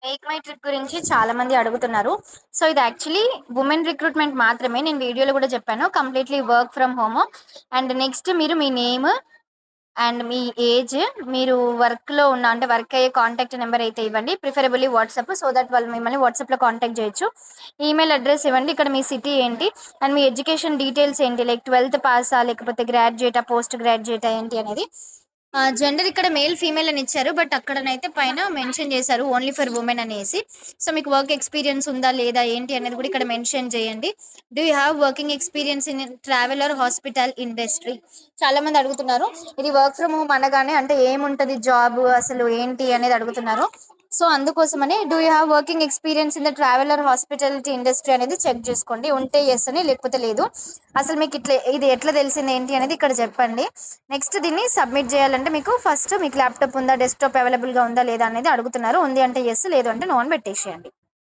Make my trip గురించి చాలా మంది అడుగుతున్నారు. సో, ఇది యాక్చువల్లీ వుమెన్ రిక్రూట్‌మెంట్ మాత్రమే. నేను వీడియోలో గూడా చెప్పాను. Completely work from home. And next మీరు మీ నేమ్ అండ్ మీ ఏజ్, మీరు వర్క్‌లో ఉన్న అంటే వర్క్ అయ్యే కాంటాక్ట్ నంబర్ అయితే ఇవ్వండి. ప్రిఫరబుల్లీ వాట్సాప్ సో దట్ వాళ్ళు మిమ్మల్ని వాట్సాప్‌లో కాంటాక్ట్ చేయొచ్చు. ఈమెయిల్ అడ్రెస్ ఇవ్వండి. ఇక్కడ మీ సిటీ ఏంటి అండ్ మీ ఎడ్యుకేషన్ డీటెయిల్స్ ఏంటి లైక్ 12థ్ పాసా లేకపోతే గ్రాడ్యుయేటా, పోస్ట్ గ్రాడ్యుయేటా ఏంటి అనేది. జెండర్ ఇక్కడ మేల్, ఫీమేల్ అని ఇచ్చారు. బట్ అక్కడనైతే పైన మెన్షన్ చేశారు ఓన్లీ ఫర్ వుమెన్ అనేసి. సో, మీకు వర్క్ ఎక్స్‌పీరియన్స్ ఉందా? లేదా? ఏంటి అనేది కూడా ఇక్కడ మెన్షన్ చేయండి. Do you have working experience in travel are hospital industry? చాలా మంది అడుగుతున్నారు. ఇది వర్క్ ఫ్రమ్ హోమ్ అనగానే అంటే ఏముంటది జాబ్ అసలు ఏంటి అనేది అడుగుతున్నారు. సో, అందుకోసమని do you have working experience in the travel are hospitality industry అనేది చెక్ చేసుకోండి. ఉంటే యెస్ అని లేకపోతే లేదు. అసలు మీకు ఇది ఎట్లా తెలిసింది ఏంటి అనేది ఇక్కడ చెప్పండి. నెక్స్ట్ దీన్ని సబ్మిట్ చేయాలంటే మీకు ఫస్ట్ మీకు ల్యాప్‌టాప్ ఉందా? డెస్క్‌టాప్ అవైలబుల్‌గా ఉందా? లేదా? అనేది అడుగుతున్నారు. ఉంది అంటే యెస్, లేదు అంటే నో అని పెట్టేసేయండి.